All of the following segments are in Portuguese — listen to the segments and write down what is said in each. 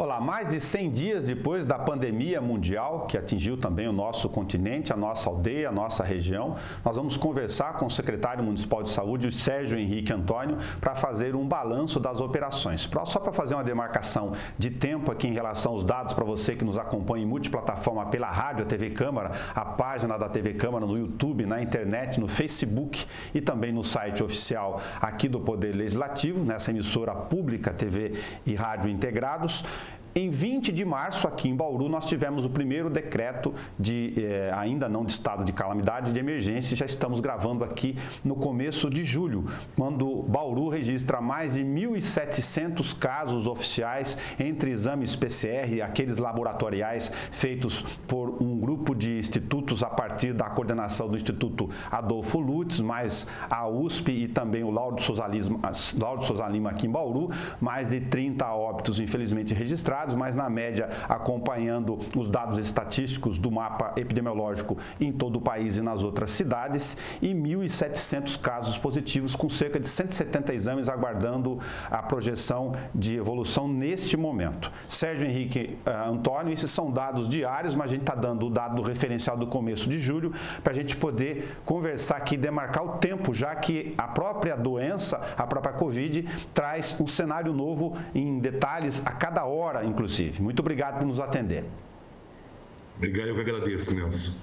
Olá, mais de 100 dias depois da pandemia mundial, que atingiu também o nosso continente, a nossa aldeia, a nossa região, nós vamos conversar com o secretário municipal de saúde, o Sérgio Henrique Antônio, para fazer um balanço das operações. Só para fazer uma demarcação de tempo aqui em relação aos dados para você que nos acompanha em multiplataforma pela rádio, a TV Câmara, a página da TV Câmara no YouTube, na internet, no Facebook e também no site oficial aqui do Poder Legislativo, nessa emissora pública, TV e rádio integrados. Em 20 de março, aqui em Bauru, nós tivemos o primeiro decreto ainda não de estado de calamidade, de emergência. Já estamos gravando aqui no começo de julho, quando Bauru registra mais de 1.700 casos oficiais entre exames PCR e aqueles laboratoriais feitos por um grupo de institutos a partir da coordenação do Instituto Adolfo Lutz, mais a USP e também o Lauro de Souza Lima aqui em Bauru. Mais de 30 óbitos, infelizmente, registrados, mas na média acompanhando os dados estatísticos do mapa epidemiológico em todo o país e nas outras cidades, e 1.700 casos positivos, com cerca de 170 exames aguardando a projeção de evolução neste momento. Sérgio Henrique Antônio, esses são dados diários, mas a gente está dando o dado do referencial do começo de julho para a gente poder conversar aqui e demarcar o tempo, já que a própria doença, a própria Covid, traz um cenário novo em detalhes a cada hora, inclusive. Muito obrigado por nos atender. Obrigado, eu que agradeço, Nelson.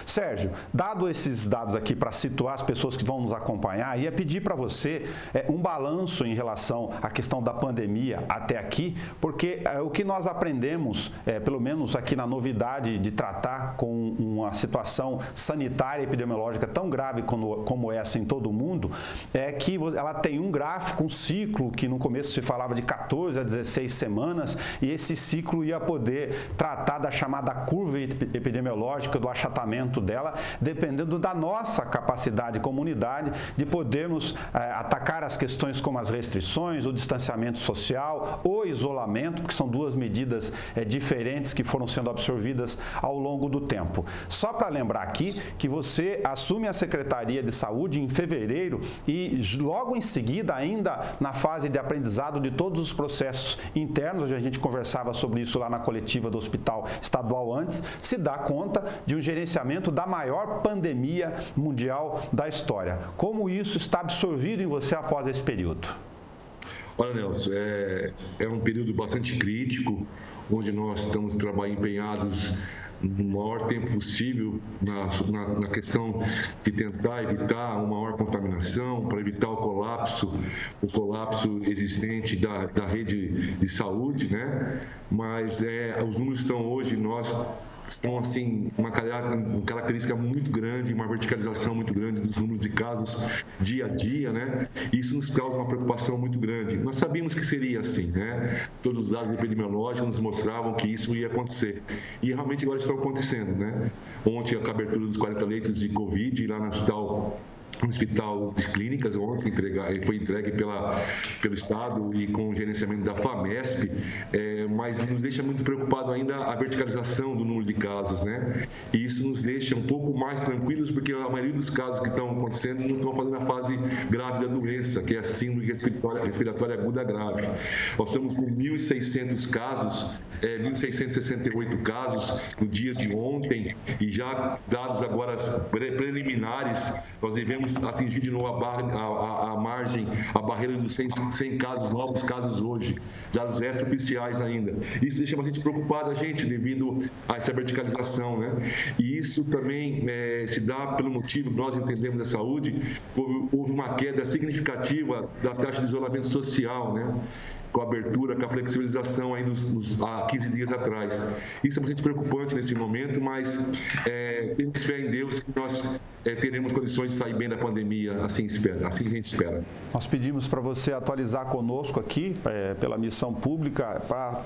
Sérgio, dado esses dados aqui para situar as pessoas que vão nos acompanhar, ia pedir para você um balanço em relação à questão da pandemia até aqui, porque o que nós aprendemos, pelo menos aqui na novidade de tratar com uma situação sanitária e epidemiológica tão grave como essa em todo o mundo, é que ela tem um gráfico, um ciclo, que no começo se falava de 14 a 16 semanas, e esse ciclo ia poder tratar da chamada curva epidemiológica, do achatamento dela, dependendo da nossa capacidade comunidade de podermos atacar as questões como as restrições, o distanciamento social, o isolamento, que são duas medidas diferentes que foram sendo absorvidas ao longo do tempo. Só para lembrar aqui que você assume a Secretaria de Saúde em fevereiro e logo em seguida, ainda na fase de aprendizado de todos os processos internos, onde a gente conversava sobre isso lá na coletiva do Hospital Estadual antes, se dá conta de um gerenciamento da maior pandemia mundial da história. Como isso está absorvido em você após esse período? Olha, Nelson, é um período bastante crítico, onde nós estamos empenhados no maior tempo possível na questão de tentar evitar uma maior contaminação, para evitar o colapso existente da rede de saúde, né? Mas os números estão hoje, estão assim, uma característica muito grande, uma verticalização muito grande dos números de casos dia a dia, né? Isso nos causa uma preocupação muito grande. Nós sabíamos que seria assim, né? Todos os dados epidemiológicos nos mostravam que isso ia acontecer. E realmente agora está acontecendo, né? Ontem, a abertura dos 40 leitos de Covid lá no Hospital de Clínicas, ontem foi entregue pelo Estado e com o gerenciamento da FAMESP, mas nos deixa muito preocupado ainda a verticalização do número de casos, né? E isso nos deixa um pouco mais tranquilos, porque a maioria dos casos que estão acontecendo não estão fazendo a fase grave da doença, que é a síndrome respiratória aguda grave. Nós estamos com 1.600 casos, 1.668 casos no dia de ontem, e já dados agora preliminares, nós devemos atingir de novo a barreira dos 100 casos, novos casos hoje, dados extraoficiais ainda. Isso deixa bastante preocupado a gente devido a essa verticalização, né? E isso também se dá pelo motivo que nós entendemos da saúde, houve uma queda significativa da taxa de isolamento social, né? Com a abertura, com a flexibilização aí há 15 dias atrás. Isso é bastante preocupante nesse momento, mas temos fé em Deus que nós teremos condições de sair bem da pandemia, assim a gente espera. Nós pedimos para você atualizar conosco aqui, pela missão pública, para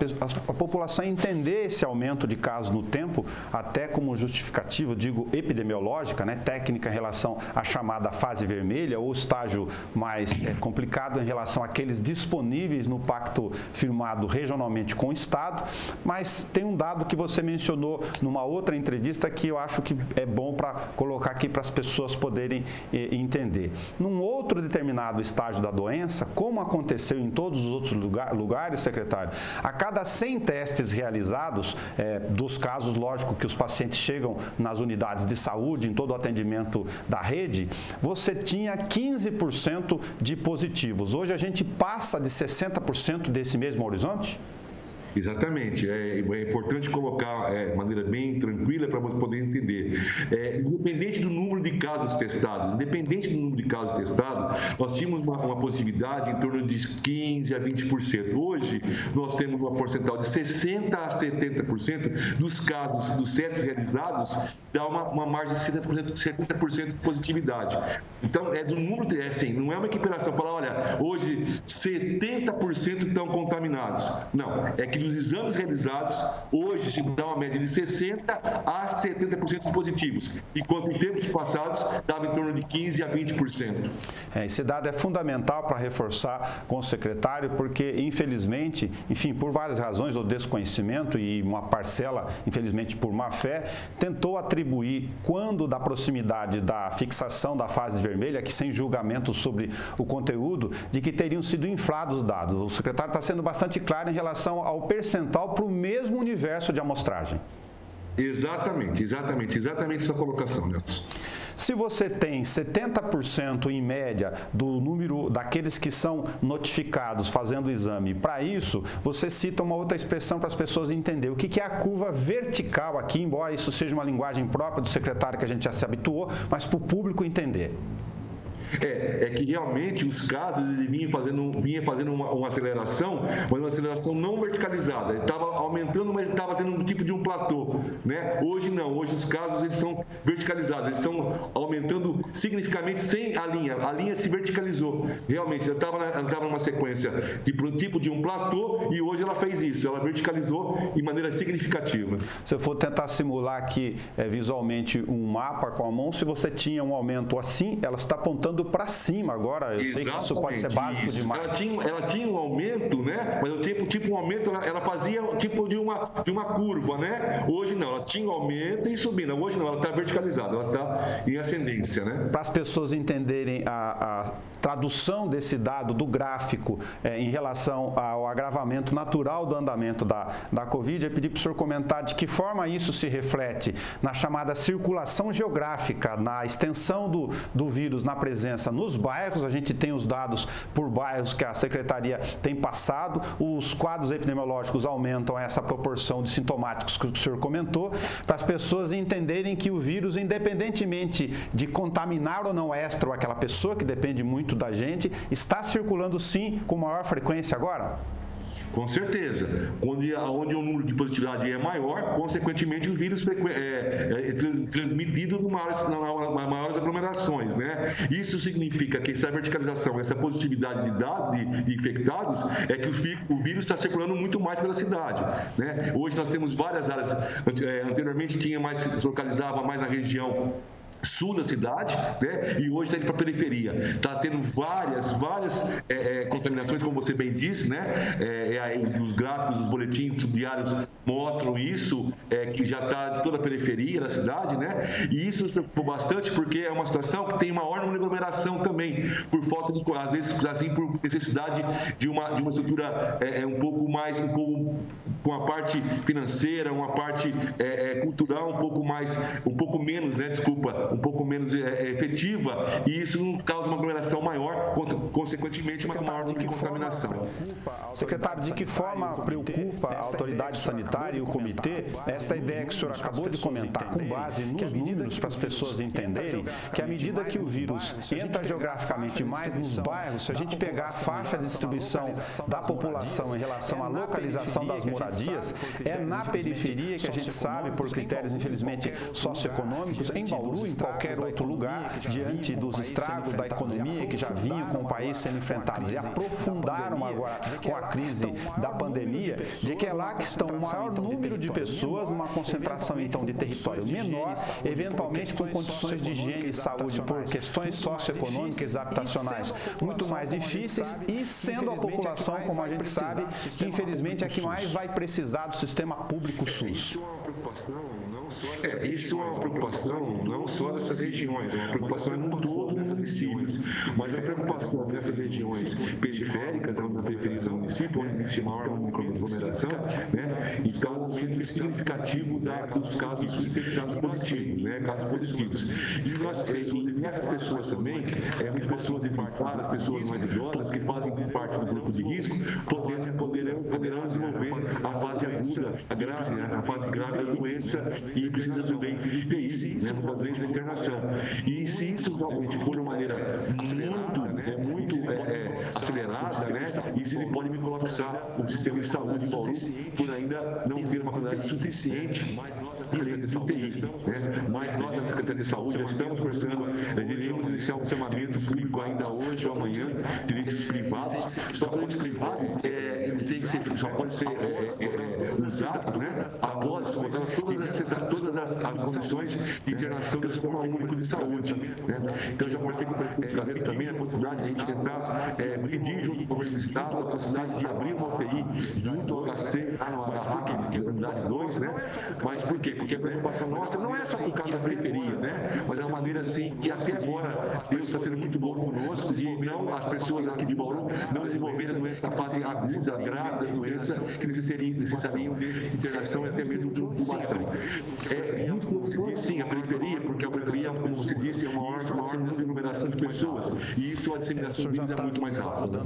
a população entender esse aumento de casos no tempo, até como justificativa, digo, epidemiológica, né, técnica em relação à chamada fase vermelha ou estágio mais complicado em relação àqueles disponíveis no pacto firmado regionalmente com o Estado, mas tem um dado que você mencionou numa outra entrevista que eu acho que é bom para colocar aqui para as pessoas poderem entender. Num outro determinado estágio da doença, como aconteceu em todos os outros lugares, secretário, a cada 100 testes realizados, dos casos, lógico, que os pacientes chegam nas unidades de saúde, em todo o atendimento da rede, você tinha 15% de positivos. Hoje a gente passa de 60% desse mesmo horizonte? Exatamente. É importante colocar de maneira bem tranquila para você poder entender. Independente do número de casos testados, nós tínhamos uma positividade em torno de 15% a 20%. Hoje, nós temos uma porcentagem de 60% a 70% dos casos, dos testes realizados, dá uma margem de 70% de positividade. Então, do número, assim, não é uma equiparação, falar, olha, hoje 70% estão contaminados. Não, é que dos exames realizados, hoje se dá uma média de 60% a 70% positivos, enquanto em tempos passados dava em torno de 15% a 20%. Esse dado é fundamental para reforçar com o secretário, porque infelizmente, enfim, por várias razões, o desconhecimento e uma parcela, infelizmente por má fé, tentou atribuir, quando da proximidade da fixação da fase vermelha, que sem julgamento sobre o conteúdo, de que teriam sido inflados os dados. O secretário está sendo bastante claro em relação ao percentual para o mesmo universo de amostragem. Exatamente sua colocação, Nelson. Se você tem 70% em média do número daqueles que são notificados fazendo o exame, para isso, você cita uma outra expressão para as pessoas entenderem. O que é a curva vertical aqui, embora isso seja uma linguagem própria do secretário que a gente já se habituou, mas para o público entender. É que realmente os casos vinham fazendo uma aceleração, mas uma aceleração não verticalizada. Ele estava aumentando, mas estava tendo um tipo de um platô, né? Hoje não, hoje os casos eles estão verticalizados, eles estão aumentando significativamente sem a linha se verticalizou. Realmente, ela estava numa sequência de tipo de um platô e hoje ela fez isso, ela verticalizou de maneira significativa. Se eu for tentar simular aqui visualmente um mapa com a mão, se você tinha um aumento assim, ela está apontando para cima agora. Eu sei que isso pode ser básico demais. Ela tinha um aumento, né? Mas o tipo um aumento, ela fazia tipo de uma curva, né? Hoje não, ela tinha um aumento e subindo. Hoje não, ela está verticalizada, ela está em ascendência, né? Para as pessoas entenderem a tradução desse dado do gráfico em relação ao agravamento natural do andamento da Covid, eu pedi para o senhor comentar de que forma isso se reflete na chamada circulação geográfica, na extensão do vírus na presença nos bairros. A gente tem os dados por bairros que a Secretaria tem passado, os quadros epidemiológicos aumentam essa proporção de sintomáticos que o senhor comentou, para as pessoas entenderem que o vírus, independentemente de contaminar ou não extra ou aquela pessoa, que depende muito da gente, está circulando sim com maior frequência agora? Com certeza. Onde o número de positividade é maior, consequentemente o vírus é transmitido em maiores aglomerações, né? Isso significa que essa verticalização, essa positividade de dados de infectados, é que o vírus está circulando muito mais pela cidade, né? Hoje nós temos várias áreas, anteriormente se localizava mais na região sul da cidade, né? E hoje está indo para a periferia. Está tendo várias contaminações, como você bem disse, né? Os gráficos, os boletins diários mostram isso, que já está em toda a periferia da cidade, né? E isso nos preocupou bastante porque é uma situação que tem maior número de aglomeração também, por falta de, às vezes, assim, por necessidade de uma estrutura um pouco com a parte financeira, uma parte cultural um pouco menos, né? Desculpa, um pouco menos efetiva, e isso causa uma aglomeração maior, consequentemente uma maior número de contaminação. Secretário, de que forma preocupa a autoridade sanitária e o comitê esta ideia que o senhor acabou de comentar, com base nos números, para as pessoas entenderem que à medida que o vírus entra geograficamente mais nos bairros, se a gente pegar a faixa de distribuição da população em relação à localização das moradias, é na periferia que a gente sabe, por critérios infelizmente socioeconômicos, em Bauru, qualquer outro lugar, diante dos estragos da economia que já vinham com o país sendo enfrentados e aprofundaram agora com a crise da pandemia, de que é lá que estão o maior número de pessoas, numa concentração então de território menor, eventualmente com condições de higiene e saúde por questões socioeconômicas e habitacionais muito mais difíceis e sendo a população, como a gente sabe, que infelizmente é que mais vai precisar do sistema público SUS. Isso é uma preocupação não só dessas regiões, é uma preocupação em todo dos municípios, mas a preocupação nessas regiões periféricas, na periferia do município, onde existe maior aglomeração, né, está um aumento significativo dos casos infectados positivos, né, casos positivos. E nessas pessoas também, as pessoas infectadas, pessoas mais idosas, que fazem parte do grupo de risco, poderão desenvolver a fase aguda, a fase grave da doença e precisa do leito de UTI, né, nos leitos de internação. E se isso realmente for de uma maneira muito acelerada, né, isso ele pode colapsar o sistema de saúde de Bauru por ainda não ter uma quantidade suficiente de leitos de UTI. Né? Mas nós, na Secretaria de Saúde, já estamos conversando, iremos iniciar um chamamento público ainda hoje ou amanhã de leitos privados. Só que leitos privados só podem ser usados, né, após todas as condições de internação do Sistema Único de Saúde. Né? Então, já conversei com o prefeito Gaveiro também a possibilidade de a gente tentar pedir junto com o governo do Estado a possibilidade de abrir uma UTI junto ao HC, que é a unidade 2, né? Mas por quê? Porque a preocupação nossa não é só por causa da periferia, né? Mas é uma maneira assim que até agora Deus está sendo muito bom conosco de não as pessoas aqui de Bauru não desenvolverem a doença fase aguda, grave da doença que necessitariam de internação e até mesmo de intubação. Muito como se diz, sim, a periferia, porque a periferia, como você disse, é uma maior aglomeração de pessoas e isso a disseminação do vírus é muito mais rápida.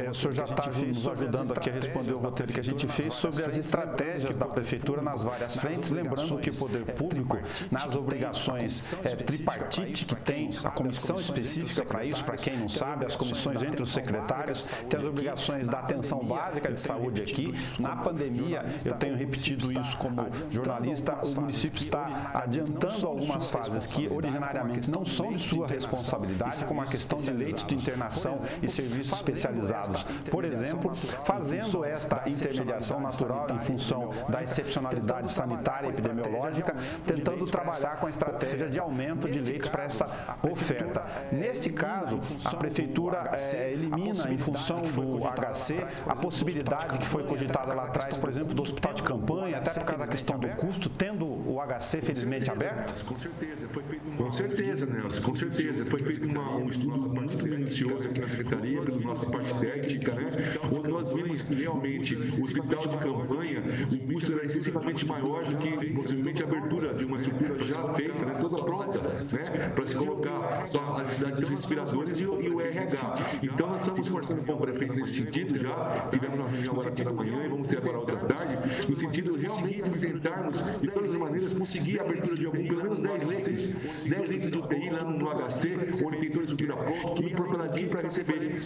O senhor já está nos ajudando aqui a responder o roteiro que a gente fez sobre as estratégias da Prefeitura nas várias frentes, lembrando que o Poder Público, nas obrigações tripartite, que tem a comissão específica para isso, para quem não sabe, as comissões entre os secretários, tem as obrigações da atenção básica de saúde aqui. Na pandemia, eu tenho repetido isso como jornalista, o município está adiantando algumas fases que originariamente não são de sua responsabilidade, como a questão de leitos de internação e serviços especializados. Por exemplo, fazendo esta intermediação natural em função da excepcionalidade sanitária e epidemiológica, tentando trabalhar com a estratégia de aumento de leitos para essa oferta. Nesse caso, a Prefeitura elimina, em função do HC, a possibilidade que foi cogitada lá atrás, por exemplo, do hospital de campanha, até por causa da questão do custo, tendo o HC felizmente aberto? Com certeza, Nelson, com certeza. Foi feito um estudo muito minucioso aqui na Secretaria, pela nossa parte técnica, né, onde nós vimos que realmente o hospital de campanha, o custo era excessivamente maior do que possivelmente a abertura de uma estrutura já feita, né, toda pronta, né, para se colocar só a necessidade dos respiradores e o RH. Então, nós estamos conversando com o prefeito nesse sentido, já tivemos uma reunião agora pela manhã e vamos ter agora outra tarde, no sentido realmente de tentarmos, de todas as maneiras, conseguir a abertura de pelo menos 10 leitos de UTI lá no HC, onde tem toda a estrutura pronta, tudo preparadinho para receber. Né?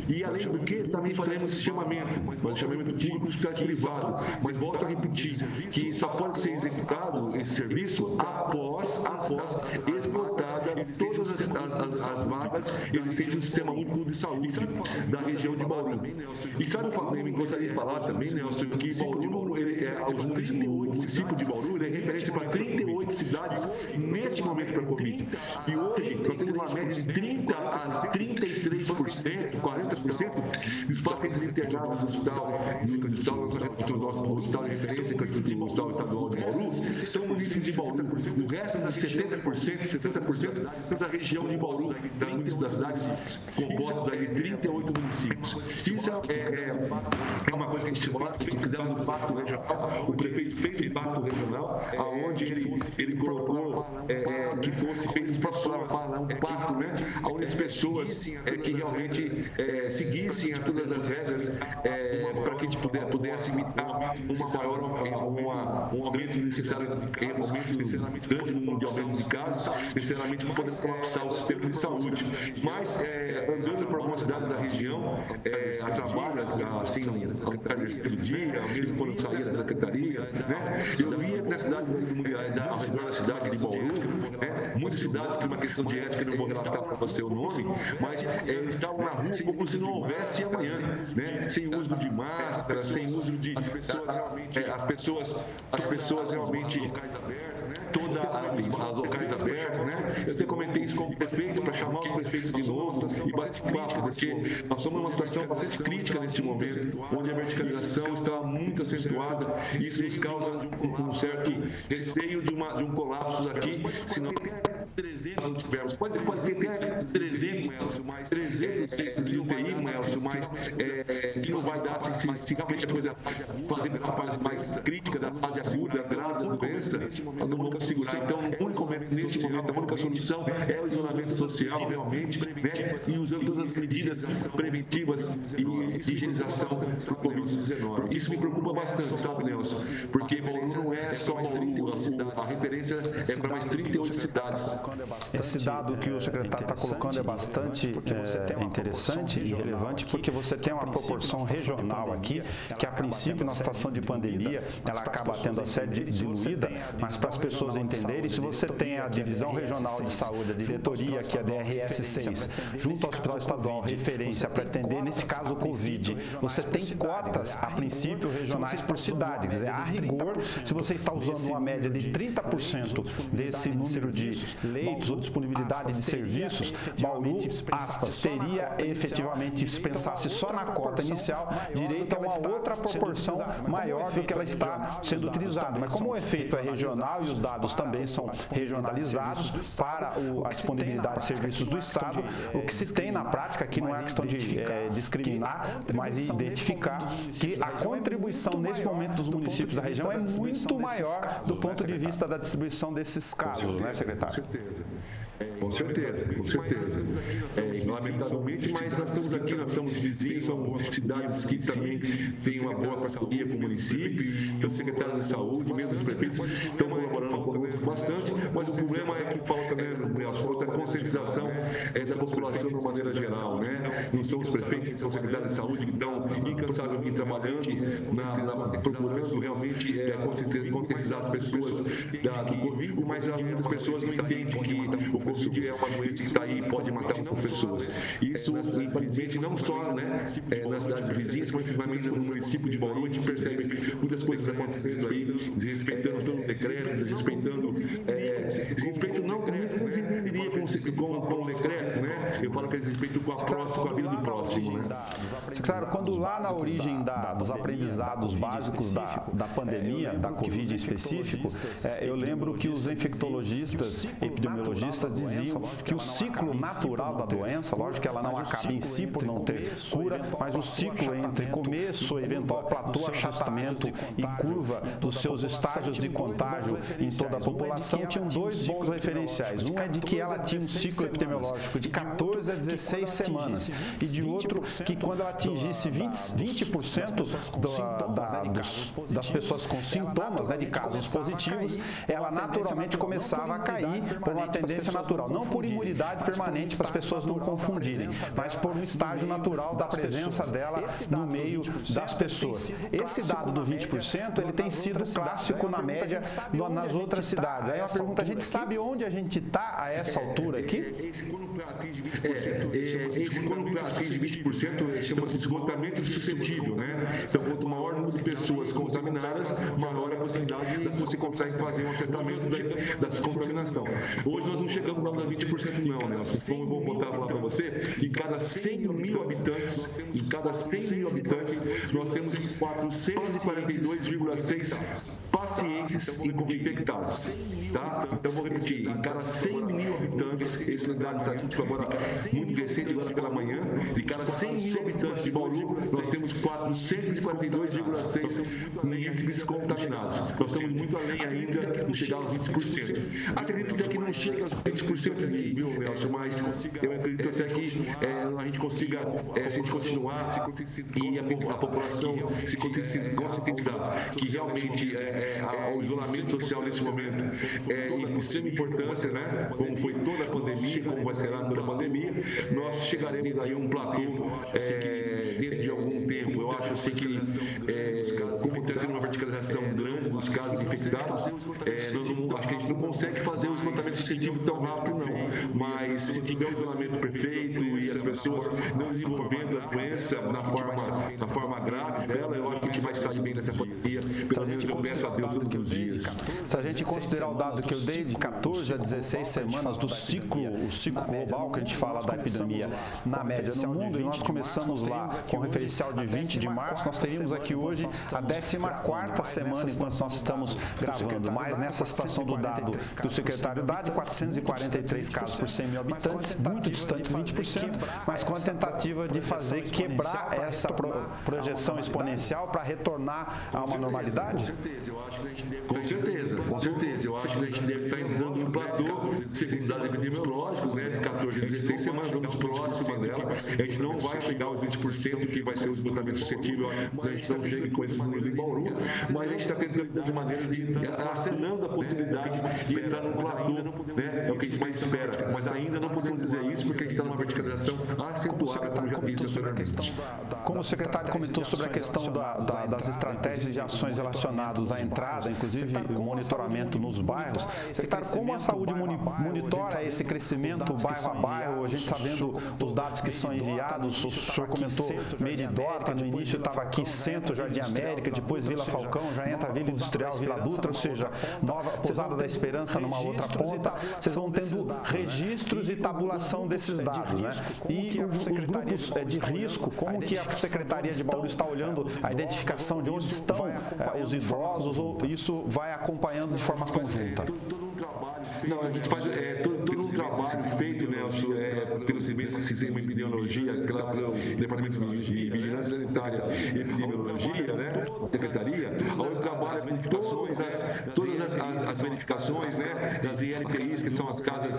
E, além do que, também faremos chamamento público dos hospitais privados. Mas volto a repetir, que só pode ser executado esse serviço após esgotada todas as vagas existentes no Sistema Único de Saúde da região de Bauru. E sabe, eu gostaria de falar também, Nelson, que Bauru, o município de Bauru, ele é referência para 38 cidades neste momento para a Covid. E hoje, nós temos uma média de 30% a 33%, 40% dos pacientes internados no hospital de referência, que é o Hospital Estadual de Bauru, são municípios de Bauru. O resto dos 70%, 60% são da região de Bauru, das cidades compostas aí de 38 municípios. Isso é uma coisa que a gente faz, fizemos um pacto regional, o prefeito fez um pacto regional, onde ele colocou que fosse feito um pacto, né, onde as pessoas que realmente seguissem a todas as regras para que a gente pudesse evitar um aumento necessário, grande número de aumento de casos, necessariamente para poder colapsar o sistema de saúde. Mas, andando por algumas cidades da região, as vagas, assim, ao tarde do dia, mesmo quando saía da secretaria, né, eu via nas cidades ao redor da cidade de Bauru, muitas cidades por uma questão de ética, não vou relatar para você o nome, mas eles estavam na rua como se não houvesse amanhã, né? Sem uso de máscara, sem uso de... As pessoas realmente... Todos os locais abertos, né? Eu até comentei isso com o prefeito, para chamar os prefeitos de novo e bater papo, porque nós estamos numa situação bastante crítica neste momento, onde a verticalização está muito acentuada, e isso nos causa um certo receio de um colapso aqui, senão 300 verbos, pode ter até 300 de UTI, Nelson, mas que não vai dar se realmente a coisa fazer a fase mais crítica da fase aguda, grave da doença, nós não vamos segurar. Então, neste momento, a única solução é o isolamento social, realmente, né? E usando todas as medidas preventivas e de higienização do Covid-19. Isso me preocupa bastante, sabe, Nelson? Porque Bauru não é só Bauru, a referência é para mais 38 cidades. Esse dado que o secretário está colocando é bastante interessante e relevante, porque você tem uma proporção regional aqui, que a princípio, na situação de pandemia, ela acaba tendo a sede diluída, mas para as pessoas entenderem, se você tem a Divisão Regional de Saúde, a diretoria, que é a DRS6, junto ao Hospital Estadual, referência para atender, nesse caso, o Covid, você tem cotas, a princípio, regionais por cidade. Quer dizer, a rigor, se você está usando uma média de 30% desse número de leitos ou disponibilidade de serviços, Bauru, aspas, teria efetivamente, se pensasse só na cota inicial, direito a uma outra proporção maior do que ela está sendo utilizada. Mas como o efeito é regional e os dados também são regionalizados para a disponibilidade de serviços do Estado, o que se tem na prática aqui não é questão de discriminar, mas identificar que a contribuição nesse momento dos municípios da região é muito maior do ponto de vista da distribuição desses casos, né, secretário? Com certeza. Lamentavelmente, mas nós estamos aqui, nós somos vizinhos, são cidades que também têm uma boa parceria com o município, então o secretário de saúde, mesmo os prefeitos, estão colaborando conosco bastante, mas o problema é que falta, né, falta a conscientização da população de uma maneira geral, né? Não são os prefeitos, são os secretários de saúde que estão incansavelmente trabalhando, procurando realmente conscientizar as pessoas do Covid, mas muitas pessoas não entendem que o Covid é uma doença que está aí e pode matar muitas pessoas. Isso, infelizmente, não só, né, nas cidades vizinhas, mas também no município de Bauru, a gente percebe muitas coisas acontecendo aí, desrespeitando todo o decreto, desrespeito não com o decreto, né? Eu falo que é desrespeito com a vida do próximo, né? Claro, quando lá na origem dos aprendizados básicos da pandemia, da Covid em específico, eu lembro que os infectologistas, epidemiologistas diziam que o ciclo natural da doença, lógico que ela não acaba em si por não ter cura, mas o ciclo entre começo, eventual platô, achatamento e curva dos seus estágios de contágio em toda a população tinham dois bons referenciais. Um é de que ela tinha um ciclo epidemiológico de 14 a 16 semanas e de outro que quando ela atingisse 20% das pessoas com sintomas, né, de casos positivos, ela naturalmente começava a cair por uma tendência natural, não por imunidade permanente para as pessoas não confundirem, mas por um estágio natural da presença dela no meio das pessoas. Esse dado do 20%, ele tem sido clássico na média nas outras cidades. Aí a pergunta, a gente sabe onde a gente está a essa altura aqui? Esse quando atinge 20%, chama-se esgotamento suscetível, né? Então, quanto maior o número de pessoas contaminadas, maior a possibilidade de você consegue fazer um afetamento da contaminação. Hoje nós não chegamos lá nos 20% não, Nelson. Como eu vou voltar a falar para você, em cada 100 mil habitantes, nós temos 442,6 pacientes infectados. Tá? Então, vou repetir, em cada 100 mil habitantes, esse dado estatístico agora muito recente, agora pela manhã, de cada 100 mil habitantes de Bauru, nós temos 442,6 munícipes contaminados. Nós estamos muito além ainda de chegar aos 20%. Acredito até que não chega aos 20% aqui, viu, Nelson? Mas eu acredito até que a gente consiga, se a gente continuar e a população se conscientizar que realmente o isolamento social nesse momento é de extrema importância, né? Como foi toda a pandemia, como vai ser lá toda a pandemia, nós chegaremos aí a um platô dentro de algum tempo. Eu acho assim que, como está tendo uma verticalização grande dos casos infectados, acho que a gente não consegue fazer o esgotamento científico tão rápido, não. Mas se tiver o isolamento perfeito e as pessoas não desenvolvendo a doença na forma grave dela, eu acho que a gente vai sair bem dessa pandemia. Pelo menos eu peço a Deus todos os dias. Se a gente considerar o dado que eu dei de 14 a 16 semanas do ciclo global que a gente fala da epidemia na média no mundo, e nós começamos lá com o referencial de 20 de março, nós teríamos aqui hoje a 14ª semana enquanto nós estamos gravando, mas nessa situação do dado do secretário dá de 443 casos por 100 mil habitantes, muito distante, 20%, mas com a tentativa de fazer quebrar essa projeção exponencial para retornar a uma normalidade? Com certeza. Eu acho que a gente deve estar entrando no platô, segundo os dados epidemiológicos, né, de 14 a 16 semanas, vamos próxima dela. A gente não vai chegar aos 20% que vai ser o esgotamento suscetível, a gente não chega com esses números em Bauru, mas a gente está tentando de maneiras de acenando a possibilidade de entrar num platô, né, é o que a gente mais espera, mas ainda não podemos dizer isso porque a gente está numa verticalização acentuada, como já disse anteriormente. Como o secretário comentou sobre a questão das estratégias de ações relacionadas à entrada, inclusive o monitoramento nos bairros, secretário, como a saúde monitora esse crescimento bairro a bairro? A gente está vendo os dados que são enviados, o senhor comentou Meridota, no início estava aqui Centro, Jardim América, depois Vila Falcão, já entra Vila Industrial, Vila Dutra, ou seja, Nova Pousada da Esperança numa outra ponta. Vocês vão tendo registros e tabulação desses dados, né? E os grupos de risco, como que a Secretaria de Bauru está olhando a identificação de onde estão os idosos, ou isso vai acompanhando de forma conjunta? Não, a gente faz todo um trabalho feito, Nelson, pelo Sistema de Epidemiologia, pelo Departamento de Vigilância Sanitária e Epidemiologia, né, Secretaria, onde trabalha com todas as verificações, né, das ILTIs, que são as casas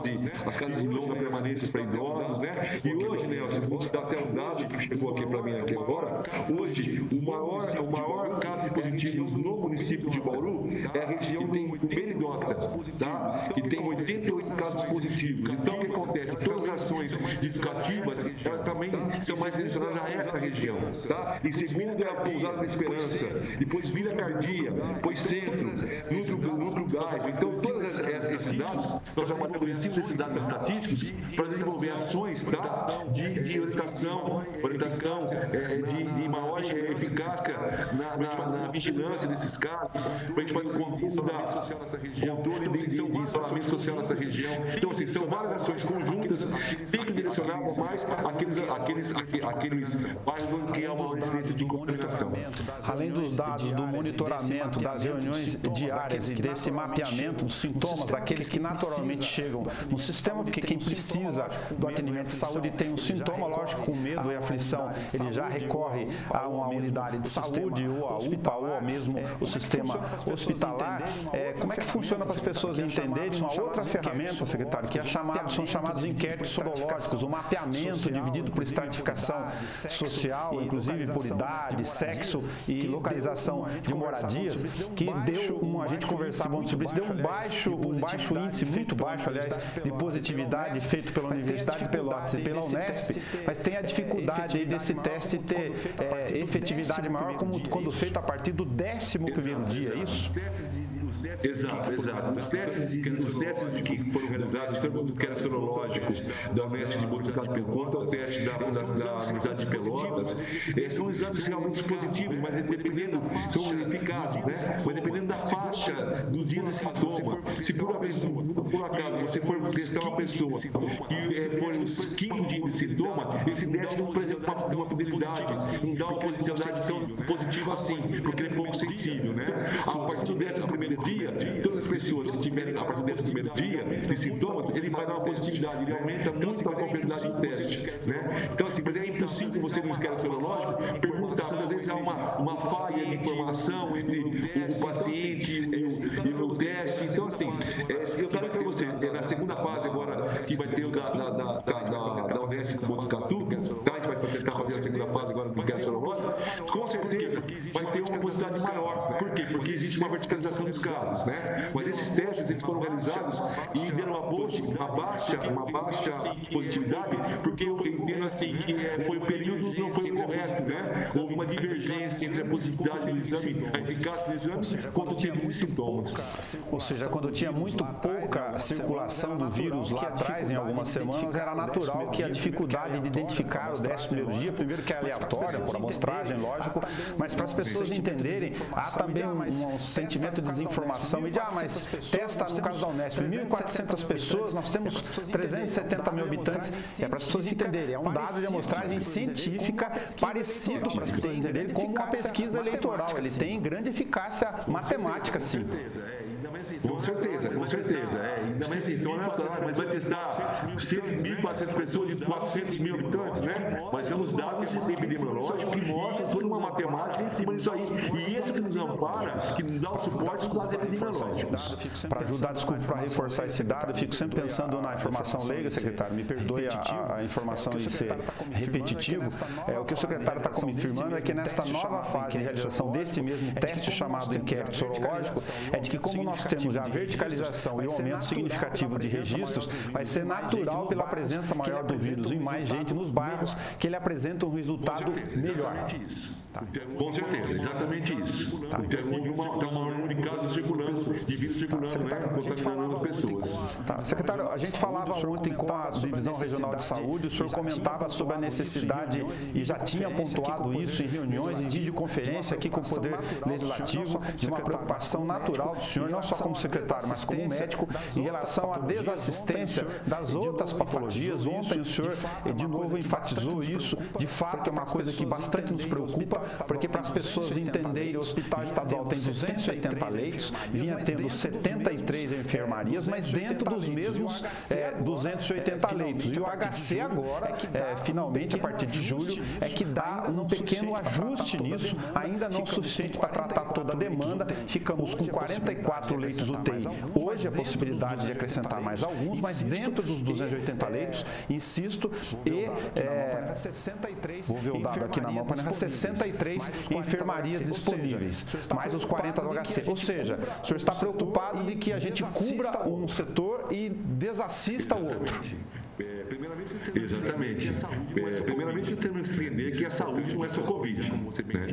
de longa permanência para idosos, né, e hoje, Nelson, vou te dar até um dado que chegou aqui para mim aqui agora, hoje, o maior caso de positivos no município de Bauru é a região que tem Meridota, tá? E tem 88 casos positivos. Então, o que acontece? Todas as ações educativas, elas também são mais direcionadas a essa região, tá? E segundo é a Pousada da Esperança, depois Vila Cardia, depois Centro, Núcleo Gás. Então, todos esses dados, nós trabalhamos em cima desses dados estatísticos para desenvolver ações, tá? De orientação, de maior eficácia na vigilância desses casos, para a gente fazer o controle de isolamento social nessa região. Então, assim, são várias ações conjuntas, sempre direcionadas mais àqueles bairros onde tem uma incidência de contaminação. Além dos dados do monitoramento, das reuniões diárias e desse mapeamento dos sintomas daqueles que naturalmente chegam no sistema, porque quem precisa do atendimento de saúde tem um sintoma, lógico, com medo e aflição, ele já recorre a uma unidade de saúde, ou a UPA, ou mesmo o sistema hospitalar. Como é que funciona para as pessoas entenderem uma outra ferramenta, secretário, que são chamados inquéritos sorológicos, o mapeamento dividido por estratificação social, inclusive por idade, sexo e localização de moradias, que deu, a gente conversava ontem sobre isso, deu um baixo índice, muito baixo, aliás, de positividade feito pela Universidade de Pelotas e pela Unesp, mas tem a dificuldade aí desse teste ter efetividade maior quando feito a partir do 11º dia, é isso? Exato. Os testes que foram realizados, tanto do que era sorológico da Unesp de Botucatu quanto ao teste da Universidade de Pelotas, são exames realmente positivos, mas dependendo, são eficazes, né? Mas dependendo da faixa dos dias de sintoma, se por acaso você for testar uma pessoa que for os 15 dias de sintoma, esse teste não apresenta uma fidelidade, não dá uma positividade tão positiva assim, porque ele é pouco sensível, né? A partir do 11º dia, todas as pessoas que tiverem a partir desse primeiro dia de sintomas, ele vai dar uma positividade, ele aumenta muito a confiabilidade do teste, né? Então, assim, mas é impossível você no inquérito sorológico perguntar, muitas vezes há uma falha de informação entre o paciente e o teste. Então, assim, eu falei para você, na segunda fase agora, que vai ter o da Unesp de Botucatu, tá? A gente vai tentar fazer a segunda fase agora do inquérito sorológico, com certeza vai ter uma possibilidade maior. Por quê? Porque existe uma verticalização dos casos, né? Mas esses testes, eles foram realizados e deram uma boa hoje uma baixa positividade, porque eu entendo assim que foi o período não foi correto, né? Houve uma divergência entre a positividade do exame, a eficácia do exame, quanto tempo de sintomas. Ou seja, quando tinha muito pouca circulação do vírus lá atrás, em algumas semanas, era natural que a dificuldade de identificar os 10 primeiros dias, primeiro que é aleatória, por amostragem, lógico, mas para as pessoas entenderem, há também um sentimento de desinformação e de, mas testa, no caso da Unesp, 1.400 pessoas, nós temos 370 mil habitantes, é para as pessoas entenderem, é um dado de amostragem científica parecido para as pessoas entenderem como uma pesquisa eleitoral, ele tem grande eficácia matemática, sim. Com certeza. Ainda mais assim, são aleatórias, mas vai testar 1.400 pessoas de 400 mil habitantes, né? Mas temos dados epidemiológicos que mostram toda uma matemática em cima disso aí. E isso que nos ampara, que nos dá o suporte dos dados epidemiológicos. Para ajudar, desculpe, para reforçar esse dado, eu fico sempre pensando na informação leiga, secretário, me perdoe a informação e ser repetitivo. O que o secretário está confirmando é que nesta nova fase de realização deste mesmo teste chamado inquérito sorológico, é de que como nós temos já a verticalização e o aumento significativo de registros, vai ser natural pela presença maior do vírus em mais gente nos bairros que ele apresenta um resultado melhor. Com certeza, exatamente isso. Houve um número de casos circulando, de vírus circulando, contaminando as pessoas. Secretário, a gente falava ontem com a Divisão Regional de Saúde, o senhor comentava sobre a necessidade, e já tinha pontuado isso em reuniões, em videoconferência aqui com o Poder Legislativo, de uma preocupação natural do senhor, não só como secretário, mas como médico, em relação à desassistência das outras patologias. Ontem o senhor, de novo, enfatizou isso. De fato, é uma coisa que bastante nos preocupa, porque para as pessoas entenderem, o Hospital Estadual tem 280 leitos, vinha tendo 73 enfermarias, mas dentro dos mesmos 280 leitos. E o HC agora, finalmente, a partir de julho, é que dá um pequeno ajuste nisso, ainda não suficiente para tratar toda a demanda. Ficamos com 44 leitos UTI. Hoje a possibilidade de acrescentar mais alguns, mas dentro dos 280 leitos, insisto, e vou ver o dado aqui na mão, 63 enfermarias disponíveis, mais os 40 do HC. Ou seja, o senhor está preocupado de que a gente cubra um setor e desassista o outro. Exatamente. Primeiramente, temos que entender que a saúde não é só Covid.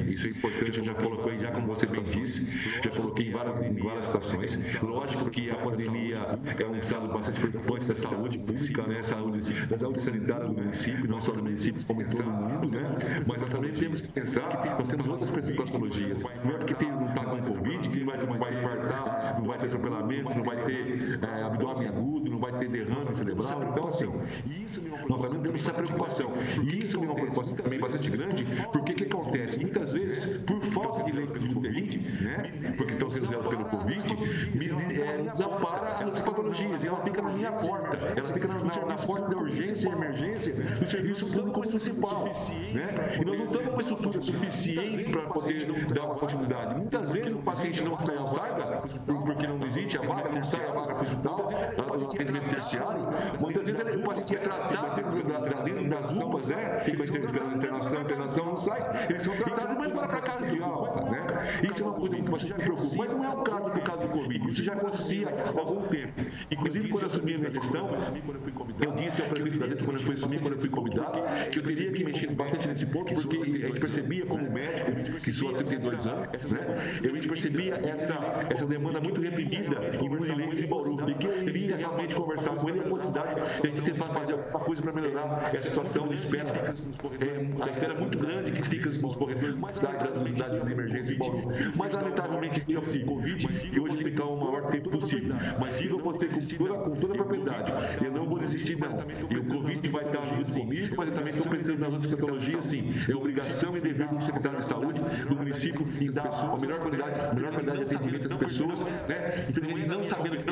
Isso é importante, eu já coloquei, como você bem disse, já coloquei em várias situações. Lógico que a pandemia é um estado bastante preocupante da saúde pública, né? Da saúde sanitária do município, não só do município, como em todo mundo, né? Mas nós também temos que pensar que nós temos outras patologias. Não é porque não está com Covid que não vai infartar, não vai ter atropelamento, não vai ter abdômen agudo, não vai ter derrame cerebral. Então, assim, nós também temos essa preocupação. E isso é uma preocupação também bastante grande, porque o que acontece? Muitas vezes, por falta de leito de UTI, né, porque estão sendo usados pelo Covid, desampara as outras patologias. E ela fica na minha porta. Ela fica na porta da urgência e emergência do serviço público municipal. Né? E nós não estamos com estrutura suficiente para poder dar uma continuidade. Muitas vezes o paciente não sai a vaga, porque não existe a vaga, não sai a vaga para o hospital, o atendimento terciário. Muitas vezes o paciente é tratado dentro das UPAs, né? Ele vai ter internação não sai. Eles são tratados e vai para casa de alta, né? Isso é uma coisa que bastante preocupa. Mas não é o caso do Covid. Isso já acontecia há algum tempo. Inclusive, quando eu assumi a minha gestão, eu disse ao prefeito da gente, quando eu fui convidado, que eu teria que mexer bastante nesse ponto, porque a gente percebia como médico, que sou há 32 anos, né? A gente percebia essa demanda muito reprimida em Murilhense e Bauru. E que eu queria realmente conversar com ele a possibilidade de a gente tentar fazer alguma coisa para melhorar a situação de espera. A espera é muito grande que fica nos corredores das unidades de emergência em Bauru. Mas, lamentavelmente, eu fui Covid e hoje ficar o maior tempo possível. Mas digo a você com toda a propriedade, eu não vou desistir, não. E o Covid vai estar junto comigo, mas eu também estou pensando nas outras patologias, sim. É obrigação e dever do secretário de saúde do município em dar a melhor qualidade de atendimento às pessoas, né? Então, não sabendo que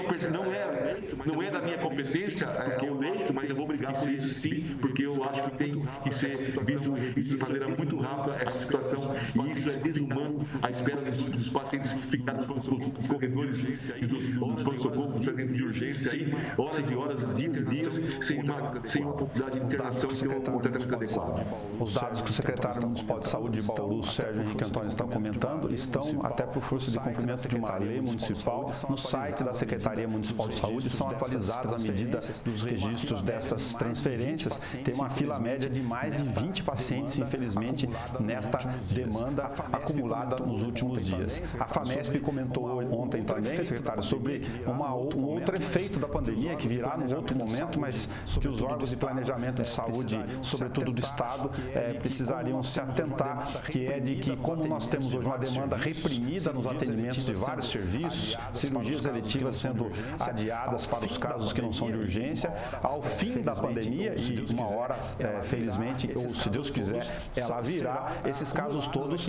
não é da minha competência, porque eu leio, mas eu vou brigar por isso, sim, porque eu acho que tem que ser visto de maneira muito rápida essa situação, e isso é desumano a espera dos pacientes ficados nos corredores e dos pronto-socorro, dos centros de urgência, aí, horas e horas, dias e dias, sem uma possibilidade de internação e ter o tratamento adequado. Os dados que o secretário municipal de saúde de Bauru, Sérgio Henrique Antônio, está comentando, estão, até por força de cumprimento de uma lei municipal, no site da Secretaria Municipal de Saúde, são atualizados à medida dos registros dessas transferências. Tem uma fila média de mais de 20 pacientes, infelizmente, nesta demanda acumulada nos últimos dias. A FAMESP comentou ontem também, secretário, sobre um outro efeito da pandemia que virá num outro momento, mas que os órgãos de planejamento de saúde, sobretudo do Estado, precisariam se atentar, que é de que, como nós temos hoje uma demanda reprimida nos atendimentos de vários serviços, cirurgias eletivas sendo adiadas para os casos que não são de urgência, ao fim da pandemia, e uma hora, felizmente, ou se Deus quiser, ela virá, esses casos todos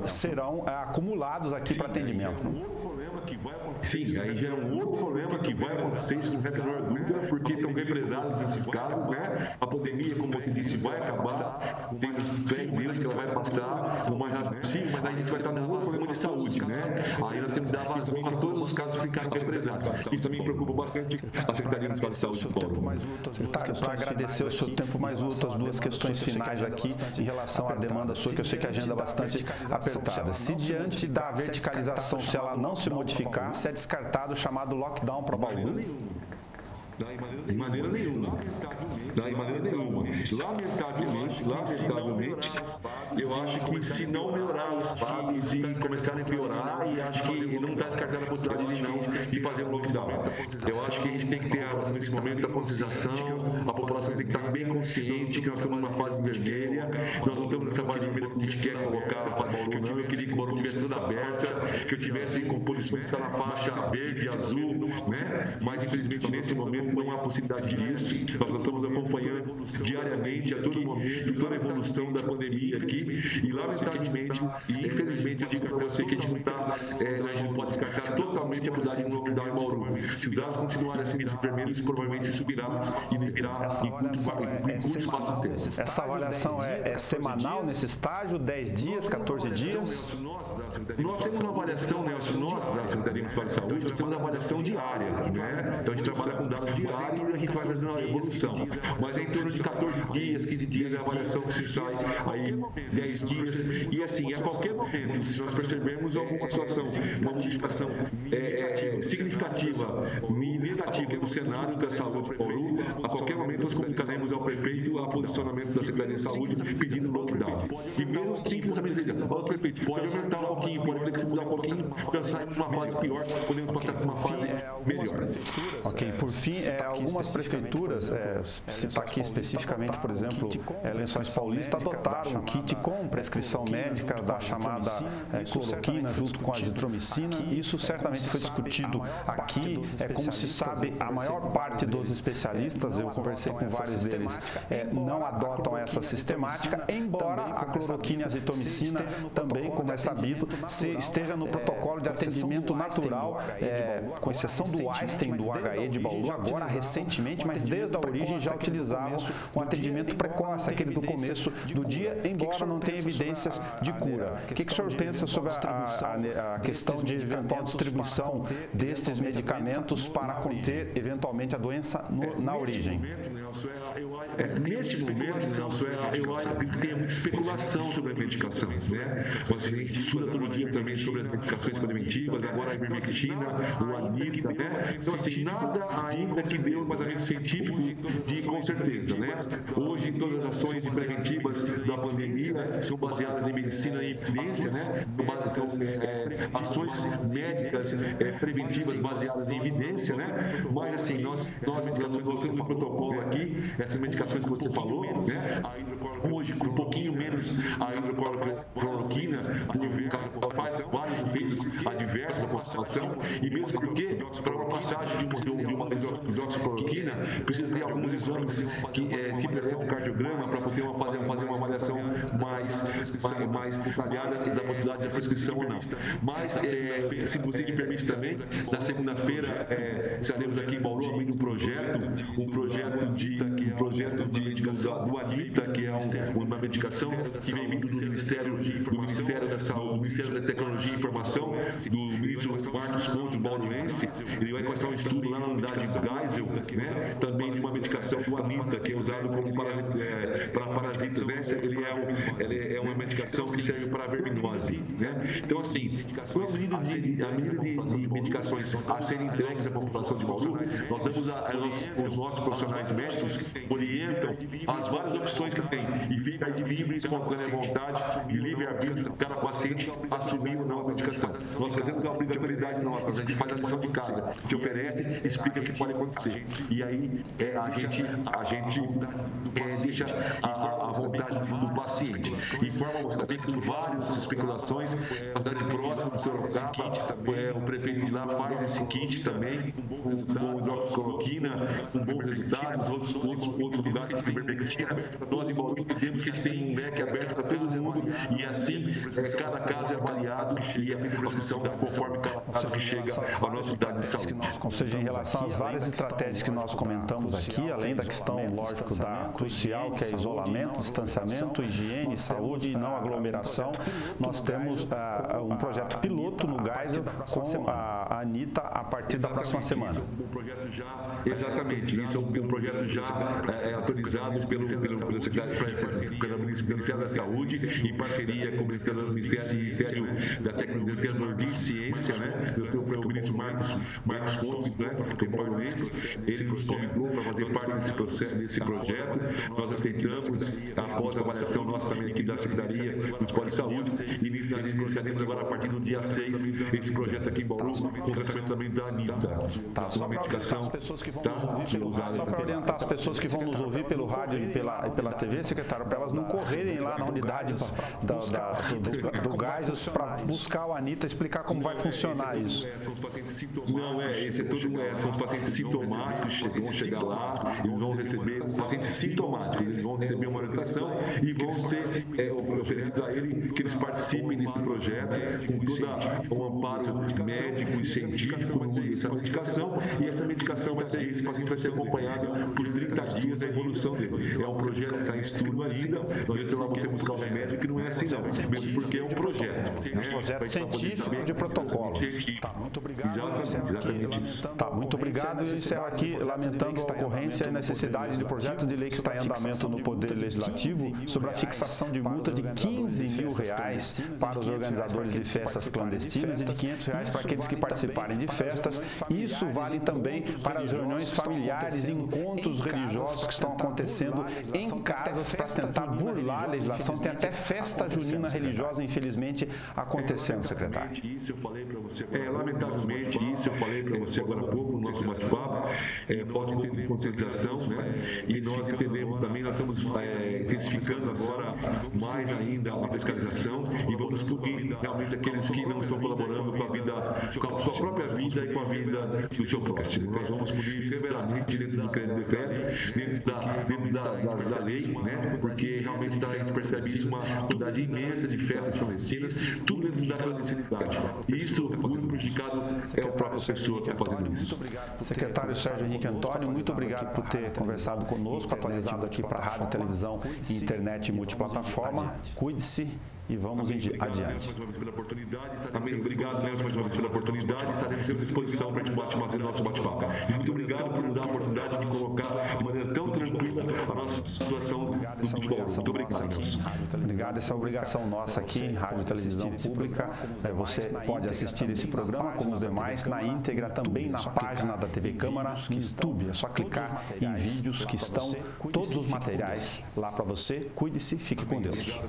serão acumulados aqui para atendimento. Sim, aí já é um outro problema que vai acontecer, isso não resta a menor dúvida, porque estão represados esses casos, né? A pandemia, como você disse, vai acabar, temos fé em Deus que ela vai passar o mais rápido possível, mas aí a gente vai estar num outro problema de saúde, né? Aí nós temos que dar vazão a todos os casos que ficaram represados. Isso também preocupa bastante a Secretaria Municipal de Saúde de Paulo. Para agradecer o seu tempo mais útil, as duas questões finais aqui em relação à demanda sua, que eu sei que a agenda é bastante apertada. Se diante da verticalização, se ela não se modificar, se é descartado o chamado lockdown para Bauru? De maneira nenhuma. Lamentavelmente, eu acho que se não melhorar os quadros e começarem a piorar, e acho que não está descartando a possibilidade de fazer um lockdown. Eu acho que a gente tem que ter, nesse momento, a conscientização, a população tem que estar bem consciente que nós estamos numa fase vermelha, nós não estamos nessa fase vermelha que a gente quer colocar, eu queria que o Bauru tivesse toda aberta, que eu tivesse com posições que está na faixa verde e azul, né? Mas infelizmente nesse momento não há possibilidade disso. Nós estamos acompanhando diariamente, a todo momento, toda a evolução da pandemia aqui, e lamentavelmente, e infelizmente, eu digo para você que a gente não pode descartar totalmente a possibilidade de um lockdown em Bauru. Se os dados continuarem assim nesses vermelhos, provavelmente isso virá em curto espaço de tempo. Essa avaliação é semanal nesse estágio, 10 dias, 14 dias? Nós temos uma avaliação, nós da Secretaria Municipal de Saúde, nós temos uma avaliação diária, né? Então a gente trabalha com dados diários e a gente vai fazendo a evolução. Mas é em torno de 14 dias, 15 dias é a avaliação que se sai, aí 10 dias. E assim, a qualquer momento, se nós percebermos alguma situação, uma modificação significativa e negativa do cenário da saúde de Bauru, a qualquer momento nós comunicaremos ao prefeito a posicionamento da Secretaria de Saúde pedindo lockdown. E mesmo assim, que nós sabemos dizer, o prefeito pode aumentar um pouquinho, pode flexibilizar um pouquinho, para sair de uma fase pior, podemos passar por uma fase melhor. Ok, por fim, algumas prefeituras, citar aqui especificamente, por exemplo, Lençóis Paulista, adotaram um kit com prescrição médica da chamada cloroquina junto com a azitromicina. Isso certamente foi discutido aqui. Como se sabe, a maior parte dos especialistas, eu conversei com vários deles, não adotam essa sistemática, embora a cloroquina e a azitromicina também, como é sabido, esteja no protocolo de atendimento natural, com exceção do Einstein, do HE de Bauru, agora recentemente, mas desde a origem já utilizavam um atendimento precoce, aquele do começo do dia, embora não tenha evidências de cura. O que o senhor pensa sobre a questão de eventual distribuição destes medicamentos para conter eventualmente a doença na origem? Neste momento, Nelson, eu acho que tem muita especulação sobre a medicação, né? Mas a gente estuda todo dia também sobre as medicações preventivas, agora a ivermectina, o anita, né? Então, assim, nada ainda que dê um embasamento científico de com certeza, né? Hoje, todas as ações preventivas da pandemia são baseadas em medicina e evidência, né? São ações médicas preventivas baseadas em evidência, né? Mas, assim, nós temos um protocolo aqui, essas medicações que você falou, né? Hoje, com um pouquinho menos a hidrocloroquina, faz vários efeitos adversos da população, e mesmo porque, para uma passagem de uma hidroxicloroquina, precisa ter alguns exames tipo eletrocardiograma para poder fazer uma avaliação mais detalhada da possibilidade de prescrição ou não. Mas, se você me permite também, na segunda-feira, estaremos aqui em Bauru abrindo um projeto de medicação do Anita, que é uma medicação medicação que vem vindo do Ministério da Saúde, do Ministério da Tecnologia e Informação, do ministro Marcos Pontes Bauduense. Ele vai começar um estudo lá na unidade Geisel, né? Também de uma medicação do Anita, que é usado como para parasitas, né? Ele é uma medicação que serve para verminose, né? Então, assim, a medida de medicações a serem entregues à população de Bauru, nós damos os nossos profissionais médicos orientam as várias opções que tem e fica de livre, espontânea vontade e livre-arbítrio de cada paciente assumir ou não a medicação. Nós fazemos a obrigatoriedade nossa, a gente faz a lição de casa, a gente oferece, explica o que pode acontecer. E aí a gente deixa a vontade do paciente. Informa o paciente por várias especulações, a cidade próxima do Sorocaba, o prefeito de lá faz esse kit também, com hidroxicloroquina, com bons resultados, outros lugares que tem ivermectina. Nós em Bauru entendemos que a gente tem um leque aberto para todo mundo e assim cada caso é avaliado e a prescrição conforme cada caso que chega à nossa cidade de saúde. Ou seja, em relação às várias estratégias que nós comentamos aqui, além da questão, lógico, da crucial, que é isolamento, distanciamento, higiene, saúde e não aglomeração, nós temos um projeto piloto no Geisel com a Anita a partir da próxima semana. Exatamente, isso é um projeto já autorizado pelo Ministério da Saúde, em parceria com o Ministério da Tecnologia e Ciência, né? O ministro Marcos Pontes, né? Ele nos convidou para fazer parte desse projeto. Nós aceitamos, após a avaliação nossa também aqui da Secretaria Municipal de Saúde, e nós iniciaremos agora a partir do dia 6 esse projeto aqui em Bauru, com o tratamento também da Anita. Só para orientar as pessoas que vão nos ouvir pelo rádio e pela TV, secretário, para elas não correrem lá na unidade do Geisel para buscar o Anita, explicar como vai funcionar isso. São os pacientes sintomáticos que vão chegar lá, eles vão receber, pacientes sintomáticos, eles vão receber uma orientação e vão ser oferecidos a ele que eles participem desse projeto com todo o amparo médico e científico no uso dessa medicação, e essa medicação esse paciente vai ser acompanhado por 30 dias a evolução dele. É um projeto que está em estudo ainda, não adianta lá você buscar o remédio, que não é assim não, mesmo porque é um projeto. É um projeto científico de protocolo. Tá, muito obrigado. Exatamente isso. Tá, muito obrigado. Eu encerro aqui lamentando a ocorrência e a necessidade de projeto de lei que está em andamento no Poder Legislativo sobre a fixação de multa de R$15 mil para os organizadores de festas clandestinas e de R$500 para aqueles que participarem de festas. Isso vale também para as reuniões familiares e encontros religiosos que estão acontecendo em casas para tentar burlar a legislação. Tem até festa junina religiosa, infelizmente, acontecendo, secretário. Lamentavelmente, isso eu falei para você agora há pouco no nosso bate-papo, falta de conscientização, né? E nós entendemos também, nós estamos intensificando agora mais ainda a fiscalização e vamos punir realmente aqueles que não estão colaborando com a sua própria vida e com a vida do seu próximo. Nós vamos punir severamente dentro do decreto, dentro da lei, né? Porque realmente a gente percebe isso, uma quantidade imensa de festas clandestinas, tudo dentro da clandestinidade. Isso, o único prejudicado é a própria pessoa que está fazendo isso. Secretário Sérgio Henrique Antônio, muito obrigado por ter conversado conosco, atualizado aqui para a rádio, televisão, internet e multiplataforma. Cuide-se e vamos adiante. Amém. Obrigado, Nelson, mais uma vez pela oportunidade. Estaremos sempre à disposição para a gente fazer o nosso bate-papo. E muito obrigado por nos dar a oportunidade de colocar de maneira tão tranquila a nossa situação do futebol. Muito obrigado, Nelson. Obrigado. Essa é a obrigação nossa aqui em Rádio e Televisão Pública. Você pode assistir esse programa, como os demais, na íntegra, também na página da TV Câmara, no YouTube. É só clicar em vídeos que estão todos os materiais lá para você. Cuide-se, fique com Deus.